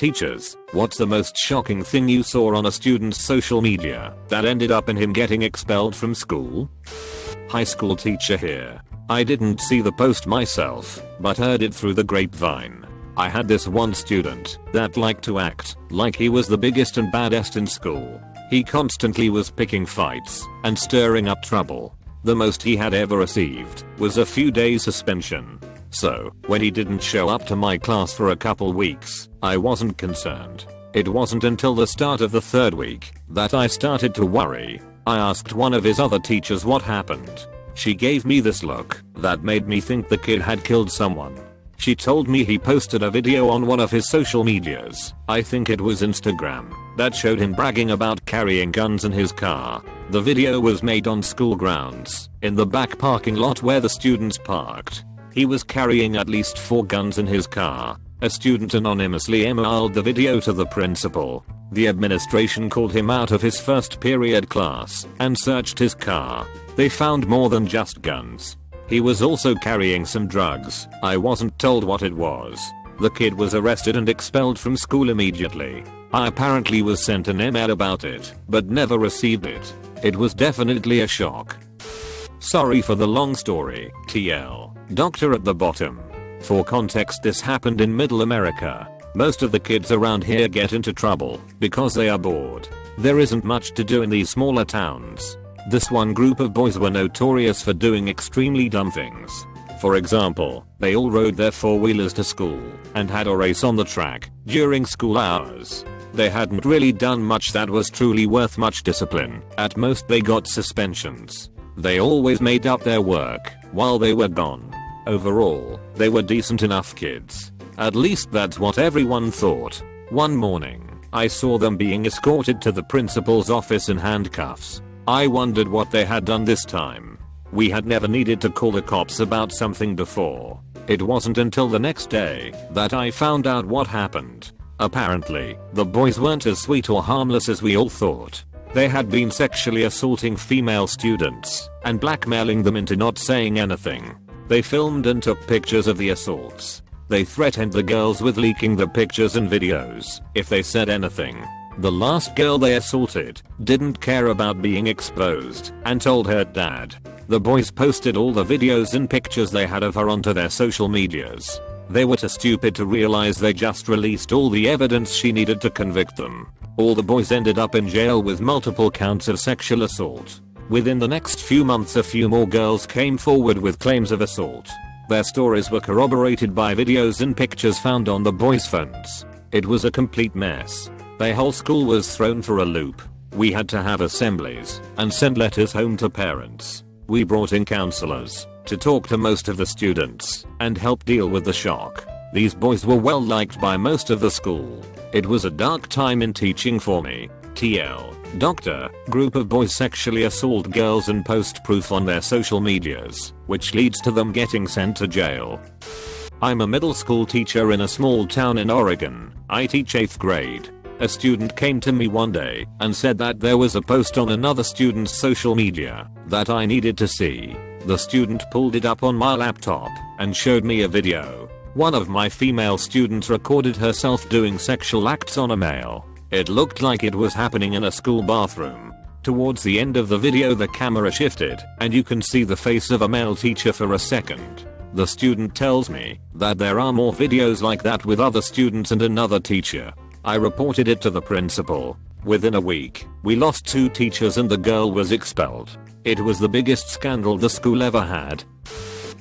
Teachers, what's the most shocking thing you saw on a student's social media that ended up in him getting expelled from school? High school teacher here. I didn't see the post myself, but heard it through the grapevine. I had this one student that liked to act like he was the biggest and baddest in school. He constantly was picking fights and stirring up trouble. The most he had ever received was a few days suspension. So, when he didn't show up to my class for a couple weeks, I wasn't concerned. It wasn't until the start of the third week that I started to worry. I asked one of his other teachers what happened. She gave me this look that made me think the kid had killed someone. She told me he posted a video on one of his social medias, I think it was Instagram, that showed him bragging about carrying guns in his car. The video was made on school grounds, in the back parking lot where the students parked. He was carrying at least 4 guns in his car. A student anonymously emailed the video to the principal. The administration called him out of his first period class and searched his car. They found more than just guns. He was also carrying some drugs. I wasn't told what it was. The kid was arrested and expelled from school immediately. I apparently was sent an email about it, but never received it. It was definitely a shock. Sorry for the long story, TL. Doctor at the bottom. For context, this happened in Middle America. Most of the kids around here get into trouble because they are bored. There isn't much to do in these smaller towns. This one group of boys were notorious for doing extremely dumb things. For example, they all rode their 4-wheelers to school and had a race on the track during school hours. They hadn't really done much that was truly worth much discipline. At most they got suspensions. They always made up their work while they were gone. Overall, they were decent enough kids. At least that's what everyone thought. One morning, I saw them being escorted to the principal's office in handcuffs. I wondered what they had done this time. We had never needed to call the cops about something before. It wasn't until the next day that I found out what happened. Apparently, the boys weren't as sweet or harmless as we all thought. They had been sexually assaulting female students and blackmailing them into not saying anything. They filmed and took pictures of the assaults. They threatened the girls with leaking the pictures and videos if they said anything. The last girl they assaulted didn't care about being exposed and told her dad. The boys posted all the videos and pictures they had of her onto their social medias. They were too stupid to realize they just released all the evidence she needed to convict them. All the boys ended up in jail with multiple counts of sexual assault. Within the next few months, a few more girls came forward with claims of assault. Their stories were corroborated by videos and pictures found on the boys' phones. It was a complete mess. Their whole school was thrown for a loop. We had to have assemblies and send letters home to parents. We brought in counselors to talk to most of the students and help deal with the shock. These boys were well liked by most of the school. It was a dark time in teaching for me. TL. Doctor, group of boys sexually assault girls and post proof on their social medias, which leads to them getting sent to jail. I'm a middle school teacher in a small town in Oregon. I teach 8th grade. A student came to me one day and said that there was a post on another student's social media that I needed to see. The student pulled it up on my laptop and showed me a video. One of my female students recorded herself doing sexual acts on a male. It looked like it was happening in a school bathroom. Towards the end of the video, the camera shifted and you can see the face of a male teacher for a second. The student tells me that there are more videos like that with other students and another teacher. I reported it to the principal. Within a week, we lost 2 teachers and the girl was expelled. It was the biggest scandal the school ever had.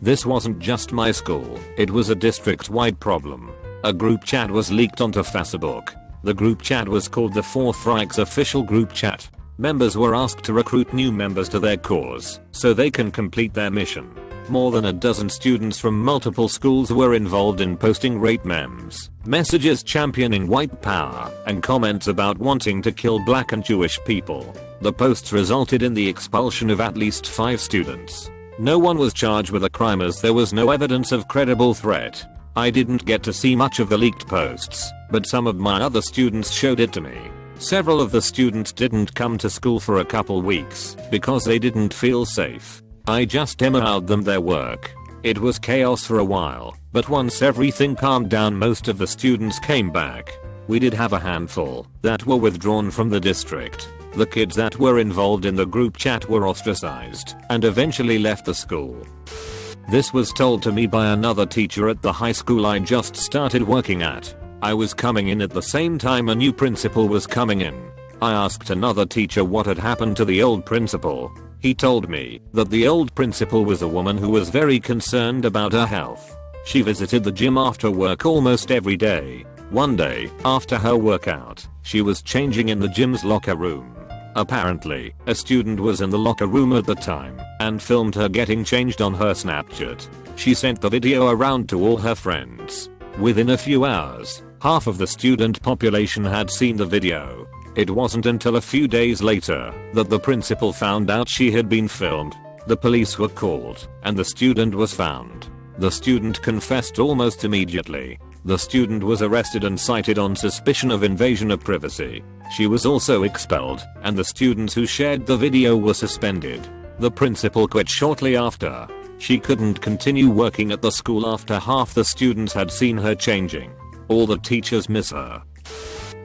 This wasn't just my school, it was a district-wide problem. A group chat was leaked onto Facebook. The group chat was called the Fourth Reich's official group chat. Members were asked to recruit new members to their cause so they can complete their mission. More than a dozen students from multiple schools were involved in posting rape memes, messages championing white power, and comments about wanting to kill black and Jewish people. The posts resulted in the expulsion of at least 5 students. No one was charged with a crime as there was no evidence of credible threat. I didn't get to see much of the leaked posts, but some of my other students showed it to me. Several of the students didn't come to school for a couple weeks because they didn't feel safe. I just emailed them their work. It was chaos for a while, but once everything calmed down, most of the students came back. We did have a handful that were withdrawn from the district. The kids that were involved in the group chat were ostracized and eventually left the school. This was told to me by another teacher at the high school I just started working at. I was coming in at the same time a new principal was coming in. I asked another teacher what had happened to the old principal. He told me that the old principal was a woman who was very concerned about her health. She visited the gym after work almost every day. One day, after her workout, she was changing in the gym's locker room. Apparently, a student was in the locker room at the time and filmed her getting changed on her Snapchat. She sent the video around to all her friends. Within a few hours, half of the student population had seen the video. It wasn't until a few days later that the principal found out she had been filmed. The police were called and the student was found. The student confessed almost immediately. The student was arrested and cited on suspicion of invasion of privacy. She was also expelled, and the students who shared the video were suspended. The principal quit shortly after. She couldn't continue working at the school after half the students had seen her changing. All the teachers miss her.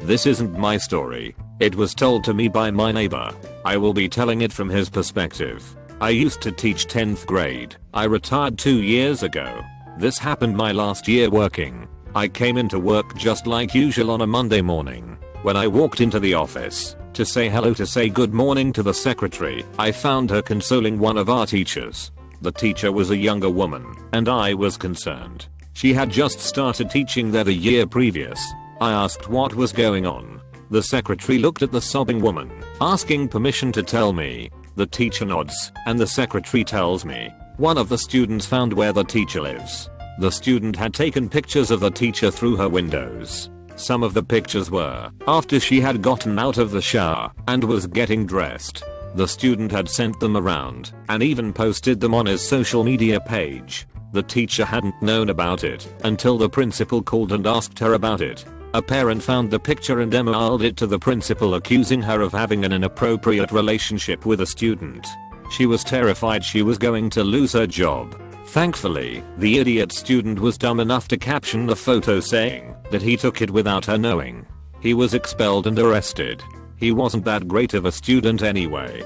This isn't my story. It was told to me by my neighbor. I will be telling it from his perspective. I used to teach 10th grade. I retired 2 years ago. This happened my last year working. I came into work just like usual on a Monday morning. When I walked into the office to say hello to say good morning to the secretary, I found her consoling one of our teachers. The teacher was a younger woman, and I was concerned. She had just started teaching there a year previous. I asked what was going on. The secretary looked at the sobbing woman, asking permission to tell me. The teacher nods, and the secretary tells me. One of the students found where the teacher lives. The student had taken pictures of the teacher through her windows. Some of the pictures were after she had gotten out of the shower and was getting dressed. The student had sent them around and even posted them on his social media page. The teacher hadn't known about it until the principal called and asked her about it. A parent found the picture and emailed it to the principal accusing her of having an inappropriate relationship with a student. She was terrified she was going to lose her job. Thankfully, the idiot student was dumb enough to caption the photo saying that he took it without her knowing. He was expelled and arrested. He wasn't that great of a student anyway.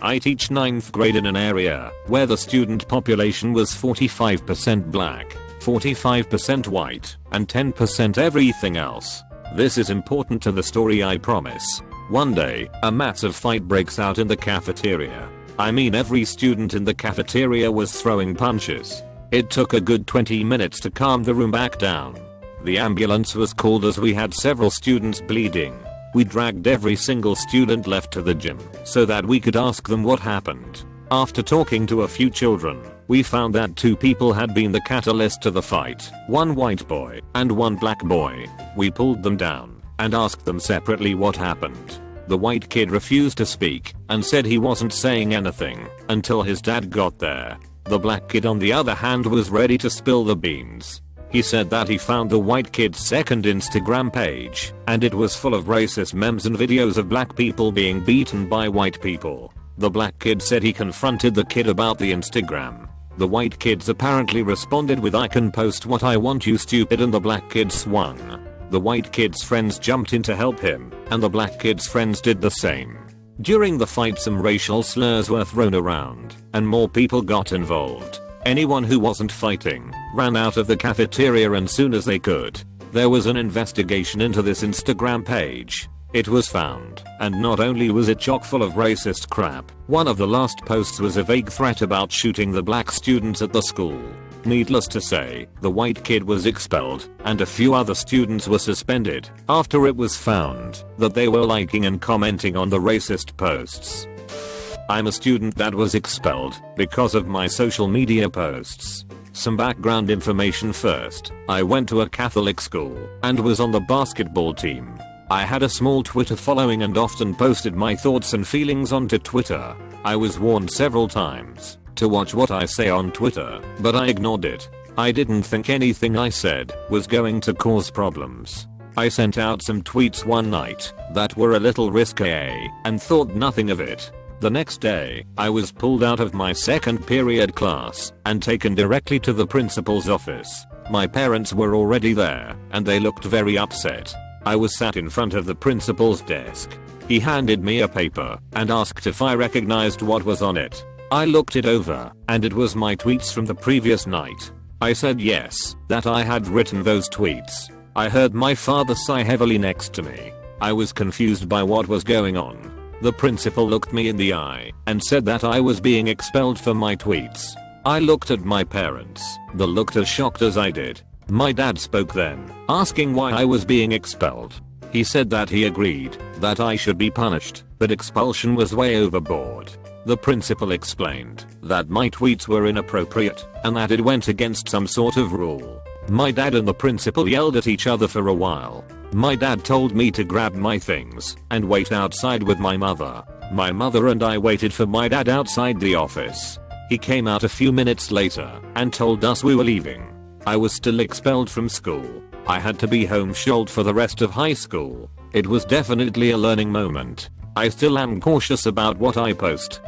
I teach 9th grade in an area where the student population was 45% black, 45% white, and 10% everything else. This is important to the story, I promise. One day, a massive fight breaks out in the cafeteria. I mean, every student in the cafeteria was throwing punches. It took a good 20 minutes to calm the room back down. The ambulance was called as we had several students bleeding. We dragged every single student left to the gym so that we could ask them what happened. After talking to a few children, we found that 2 people had been the catalyst to the fight, one white boy and one black boy. We pulled them down and asked them separately what happened. The white kid refused to speak and said he wasn't saying anything until his dad got there. The black kid on the other hand was ready to spill the beans. He said that he found the white kid's second Instagram page and it was full of racist memes and videos of black people being beaten by white people. The black kid said he confronted the kid about the Instagram. The white kids apparently responded with "I can post what I want, you stupid," and the black kid swung. The white kid's friends jumped in to help him, and the black kid's friends did the same. During the fight some racial slurs were thrown around, and more people got involved. Anyone who wasn't fighting ran out of the cafeteria as soon as they could. There was an investigation into this Instagram page. It was found, and not only was it chock full of racist crap, one of the last posts was a vague threat about shooting the black students at the school. Needless to say, the white kid was expelled, and a few other students were suspended after it was found that they were liking and commenting on the racist posts. I'm a student that was expelled because of my social media posts. Some background information first. I went to a Catholic school and was on the basketball team. I had a small Twitter following and often posted my thoughts and feelings onto Twitter. I was warned several times to watch what I say on Twitter, but I ignored it. I didn't think anything I said was going to cause problems. I sent out some tweets one night that were a little risque and thought nothing of it. The next day, I was pulled out of my second period class and taken directly to the principal's office. My parents were already there and they looked very upset. I was sat in front of the principal's desk. He handed me a paper and asked if I recognized what was on it. I looked it over, and it was my tweets from the previous night. I said yes, that I had written those tweets. I heard my father sigh heavily next to me. I was confused by what was going on. The principal looked me in the eye and said that I was being expelled for my tweets. I looked at my parents. They looked as shocked as I did. My dad spoke then, asking why I was being expelled. He said that he agreed that I should be punished, but expulsion was way overboard. The principal explained that my tweets were inappropriate and that it went against some sort of rule. My dad and the principal yelled at each other for a while. My dad told me to grab my things and wait outside with my mother. My mother and I waited for my dad outside the office. He came out a few minutes later and told us we were leaving. I was still expelled from school. I had to be homeschooled for the rest of high school. It was definitely a learning moment. I still am cautious about what I post.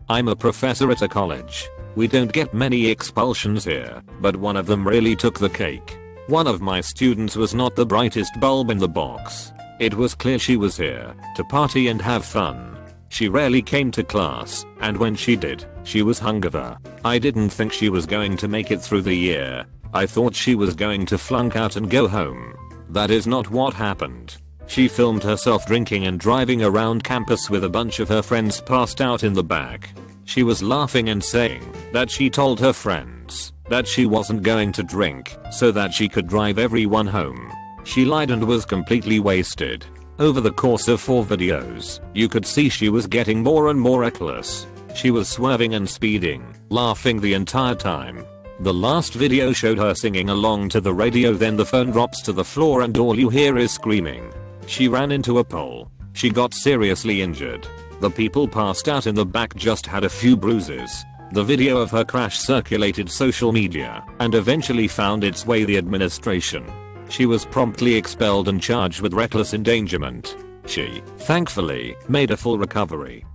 I'm a professor at a college. We don't get many expulsions here, but one of them really took the cake. One of my students was not the brightest bulb in the box. It was clear she was here to party and have fun. She rarely came to class, and when she did, she was hungover. I didn't think she was going to make it through the year. I thought she was going to flunk out and go home. That is not what happened. She filmed herself drinking and driving around campus with a bunch of her friends passed out in the back. She was laughing and saying that she told her friends that she wasn't going to drink so that she could drive everyone home. She lied and was completely wasted. Over the course of 4 videos, you could see she was getting more and more reckless. She was swerving and speeding, laughing the entire time. The last video showed her singing along to the radio, then the phone drops to the floor and all you hear is screaming. She ran into a pole. She got seriously injured. The people passed out in the back just had a few bruises. The video of her crash circulated social media and eventually found its way the administration. She was promptly expelled and charged with reckless endangerment. She, thankfully, made a full recovery.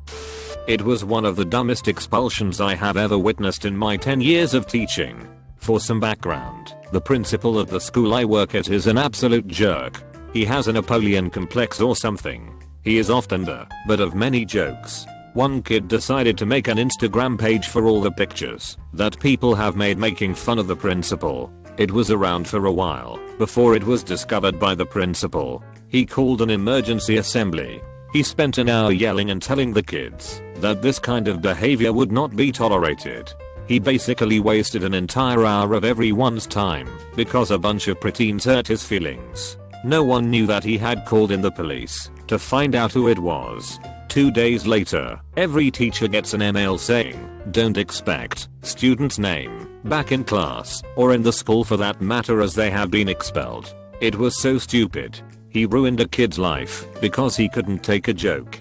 It was one of the dumbest expulsions I have ever witnessed in my 10 years of teaching. For some background, the principal at the school I work at is an absolute jerk. He has a Napoleon complex or something. He is often the butt of many jokes. One kid decided to make an Instagram page for all the pictures that people have made making fun of the principal. It was around for a while before it was discovered by the principal. He called an emergency assembly. He spent an hour yelling and telling the kids that this kind of behavior would not be tolerated. He basically wasted an entire hour of everyone's time because a bunch of preteens hurt his feelings. No one knew that he had called in the police to find out who it was. 2 days later, every teacher gets an email saying, "Don't expect student's name back in class or in the school for that matter, as they have been expelled." It was so stupid. He ruined a kid's life because he couldn't take a joke.